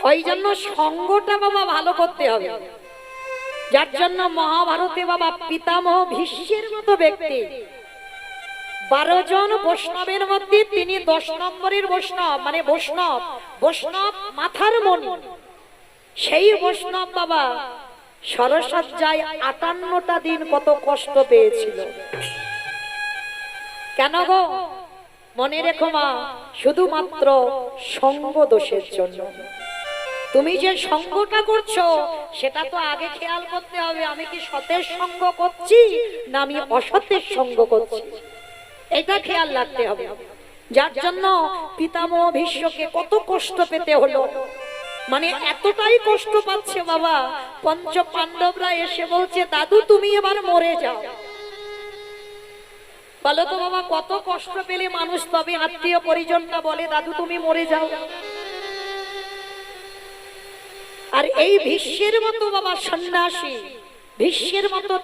ওই জন্য সঙ্গটা বাবা ভালো করতে হবে। যার জন্য মহাভারতে বাবা পিতামহ ভীষ্মের মতো ব্যক্তি 12 জন বৈষ্ণবের মধ্যে তিনি 10 নম্বরের বৈষ্ণব, মানে বৈষ্ণব বৈষ্ণব মাথার মণি। সেই বৈষ্ণব বাবা সরসজ্জায় 58টা দিন কত কষ্ট পেয়েছিল। কেন গো? মনে রেখো মা, শুধুমাত্র সঙ্গ দোষের জন্য। তুমি যে সঙ্গটা করছো সেটা তো আগে খেয়াল করতে হবে, আমি কি সতের সঙ্গ করছি না আমি অসতের সঙ্গ করছি, এটা খেয়াল রাখতে হবে। যার জন্য পিতামহ ভীষ্মকে কত কষ্ট পেতে হলো, মানে এতটাই কষ্ট পাচ্ছে বাবা, পঞ্চ পাণ্ডবরা এসে বলছে দাদু তুমি এবার মরে যাও। বলো তো বাবা, কত কষ্ট পেলে মানুষ তবে আত্মীয় পরিজনটা বলে দাদু তুমি মরে যাও। আর এই ভীষ্মের মতো বাবা সন্ন্যাসী, ভীষ্মের মতো